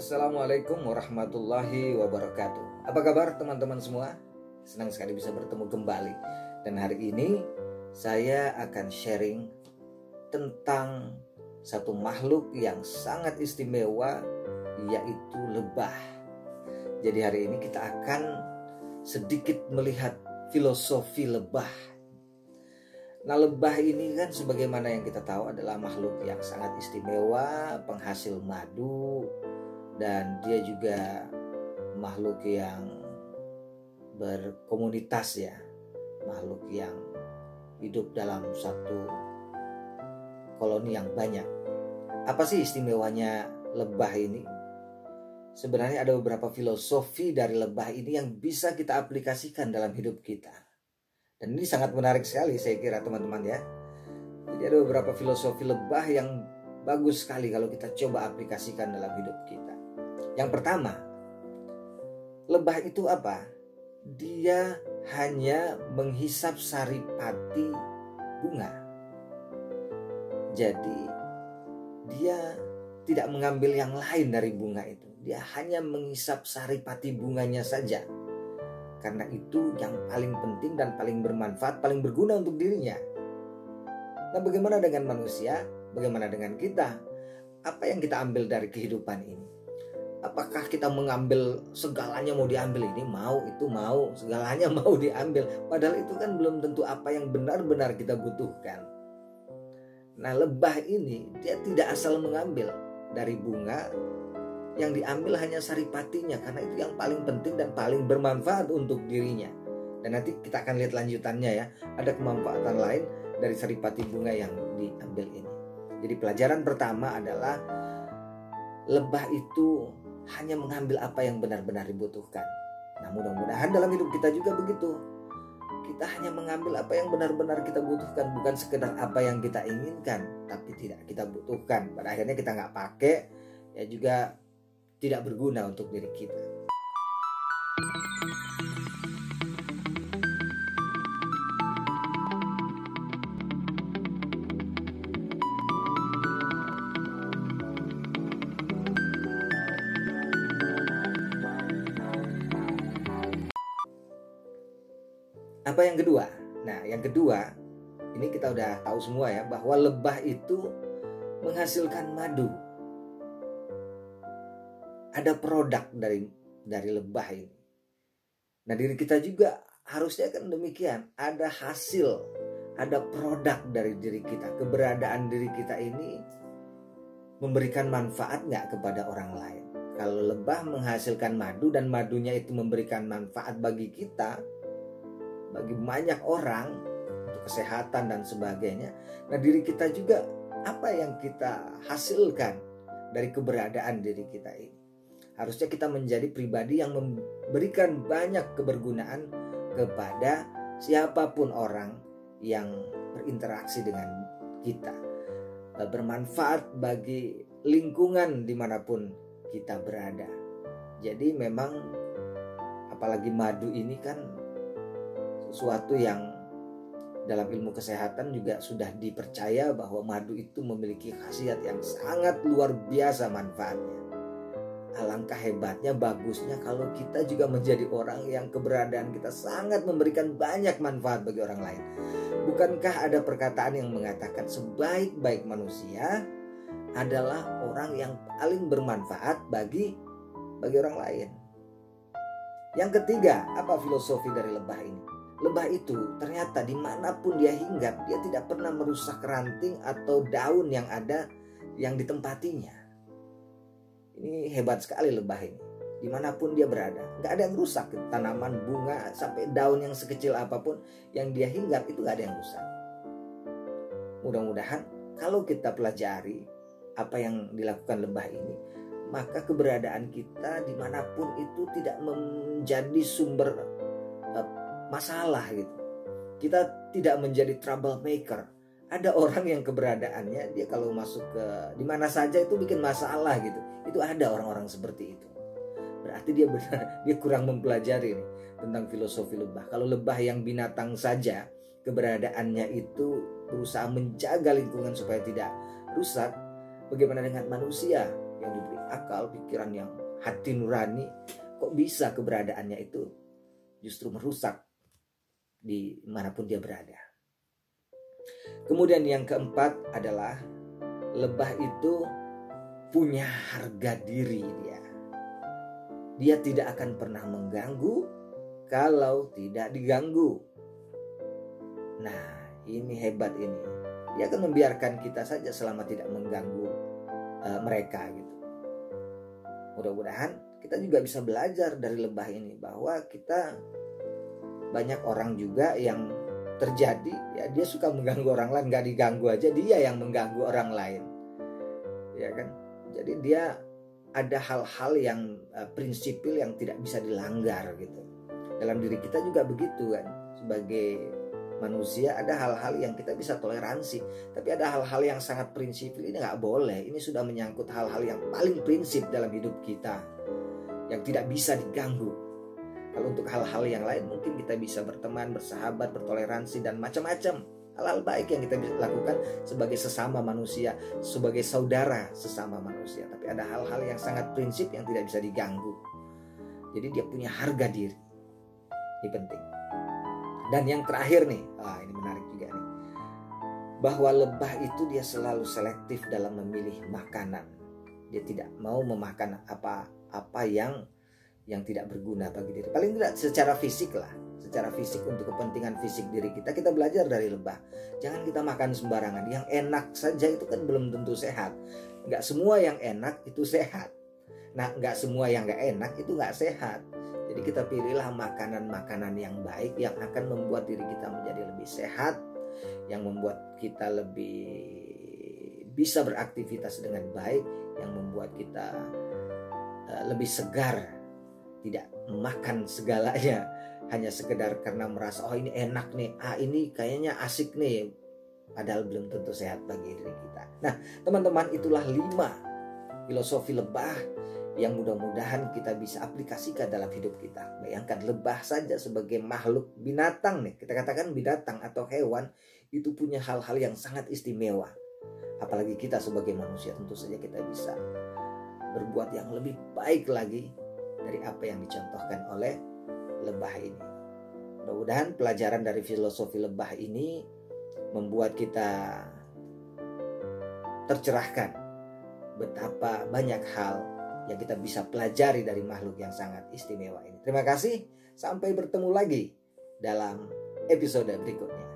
Assalamualaikum warahmatullahi wabarakatuh. Apa kabar teman-teman semua? Senang sekali bisa bertemu kembali. Dan hari ini saya akan sharing tentang satu makhluk yang sangat istimewa, yaitu lebah. Jadi hari ini kita akan sedikit melihat filosofi lebah. Nah, lebah ini kan sebagaimana yang kita tahu adalah makhluk yang sangat istimewa, penghasil madu, dan dia juga makhluk yang berkomunitas ya, makhluk yang hidup dalam satu koloni yang banyak. Apa sih istimewanya lebah ini? Sebenarnya ada beberapa filosofi dari lebah ini yang bisa kita aplikasikan dalam hidup kita. Dan ini sangat menarik sekali saya kira teman-teman ya. Jadi ada beberapa filosofi lebah yang bagus sekali kalau kita coba aplikasikan dalam hidup kita. Yang pertama, lebah itu apa? Dia hanya menghisap saripati bunga. Jadi dia tidak mengambil yang lain dari bunga itu. Dia hanya menghisap saripati bunganya saja. Karena itu yang paling penting dan paling bermanfaat, paling berguna untuk dirinya. Nah, bagaimana dengan manusia? Bagaimana dengan kita? Apa yang kita ambil dari kehidupan ini? Apakah kita mengambil segalanya mau diambil, ini mau, itu mau, segalanya mau diambil. Padahal itu kan belum tentu apa yang benar-benar kita butuhkan. Nah, lebah ini dia tidak asal mengambil dari bunga, yang diambil hanya saripatinya karena itu yang paling penting dan paling bermanfaat untuk dirinya. Dan nanti kita akan lihat lanjutannya ya, ada kemanfaatan lain dari saripati bunga yang diambil ini. Jadi pelajaran pertama adalah lebah itu hanya mengambil apa yang benar-benar dibutuhkan. Nah, mudah-mudahan dalam hidup kita juga begitu. Kita hanya mengambil apa yang benar-benar kita butuhkan, bukan sekedar apa yang kita inginkan, tapi tidak kita butuhkan. Pada akhirnya kita nggak pakai, ya juga tidak berguna untuk diri kita. Apa yang kedua? Nah, yang kedua, ini kita udah tahu semua ya, bahwa lebah itu menghasilkan madu. Ada produk dari lebah ini. Nah, diri kita juga harusnya kan demikian. Ada hasil, ada produk dari diri kita. Keberadaan diri kita ini memberikan manfaat nggak kepada orang lain? Kalau lebah menghasilkan madu dan madunya itu memberikan manfaat bagi kita, bagi banyak orang, untuk kesehatan dan sebagainya. Nah, diri kita juga apa yang kita hasilkan dari keberadaan diri kita ini? Harusnya kita menjadi pribadi yang memberikan banyak kebergunaan kepada siapapun orang yang berinteraksi dengan kita. Bermanfaat bagi lingkungan dimanapun kita berada. Jadi memang apalagi madu ini kan sesuatu yang dalam ilmu kesehatan juga sudah dipercaya bahwa madu itu memiliki khasiat yang sangat luar biasa manfaatnya. Alangkah hebatnya, bagusnya kalau kita juga menjadi orang yang keberadaan kita sangat memberikan banyak manfaat bagi orang lain. Bukankah ada perkataan yang mengatakan sebaik-baik manusia adalah orang yang paling bermanfaat bagi orang lain. Yang ketiga, apa filosofi dari lebah ini? Lebah itu ternyata dimanapun dia hinggap, dia tidak pernah merusak ranting atau daun yang ada yang ditempatinya. Ini hebat sekali lebah ini. Dimanapun dia berada, gak ada yang rusak. Tanaman, bunga, sampai daun yang sekecil apapun yang dia hinggap itu gak ada yang rusak. Mudah-mudahan kalau kita pelajari apa yang dilakukan lebah ini, maka keberadaan kita dimanapun itu tidak menjadi sumber masalah gitu. Kita tidak menjadi troublemaker. Ada orang yang keberadaannya dia kalau masuk ke di mana saja itu bikin masalah gitu. Itu ada orang-orang seperti itu. Berarti dia kurang mempelajari nih tentang filosofi lebah. Kalau lebah yang binatang saja keberadaannya itu berusaha menjaga lingkungan supaya tidak rusak, bagaimana dengan manusia yang diberi akal pikiran, yang hati nurani, kok bisa keberadaannya itu justru merusak di manapun dia berada. Kemudian yang keempat adalah lebah itu punya harga diri dia. Dia tidak akan pernah mengganggu kalau tidak diganggu. Nah, ini hebat ini. Dia akan membiarkan kita saja selama tidak mengganggu mereka gitu. Mudah-mudahan kita juga bisa belajar dari lebah ini, bahwa kita banyak orang juga yang terjadi ya, dia suka mengganggu orang lain, nggak diganggu aja dia yang mengganggu orang lain, ya kan. Jadi dia ada hal-hal yang prinsipil yang tidak bisa dilanggar gitu. Dalam diri kita juga begitu kan, sebagai manusia ada hal-hal yang kita bisa toleransi, tapi ada hal-hal yang sangat prinsipil ini nggak boleh. Ini sudah menyangkut hal-hal yang paling prinsip dalam hidup kita, yang tidak bisa diganggu. Kalau untuk hal-hal yang lain mungkin kita bisa berteman, bersahabat, bertoleransi, dan macam-macam hal-hal baik yang kita bisa lakukan sebagai sesama manusia, sebagai saudara sesama manusia. Tapi ada hal-hal yang sangat prinsip yang tidak bisa diganggu. Jadi dia punya harga diri. Ini penting. Dan yang terakhir nih, ini menarik juga nih, bahwa lebah itu dia selalu selektif dalam memilih makanan. Dia tidak mau memakan apa yang tidak berguna bagi diri. Paling tidak secara fisik lah, secara fisik, untuk kepentingan fisik diri kita belajar dari lebah. Jangan kita makan sembarangan. Yang enak saja itu kan belum tentu sehat. Nggak semua yang enak itu sehat. Nah, nggak semua yang nggak enak itu nggak sehat. Jadi kita pilihlah makanan-makanan yang baik, yang akan membuat diri kita menjadi lebih sehat, yang membuat kita lebih bisa beraktivitas dengan baik, yang membuat kita lebih segar, tidak makan segalanya hanya sekedar karena merasa oh ini enak nih, ini kayaknya asik nih, padahal belum tentu sehat bagi diri kita. Nah, teman-teman, itulah 5 filosofi lebah yang mudah-mudahan kita bisa aplikasikan dalam hidup kita. Bayangkan, lebah saja sebagai makhluk binatang nih, kita katakan binatang atau hewan, itu punya hal-hal yang sangat istimewa. Apalagi kita sebagai manusia, tentu saja kita bisa berbuat yang lebih baik lagi dari apa yang dicontohkan oleh lebah ini. Mudah-mudahan pelajaran dari filosofi lebah ini membuat kita tercerahkan betapa banyak hal yang kita bisa pelajari dari makhluk yang sangat istimewa ini. Terima kasih, sampai bertemu lagi dalam episode berikutnya.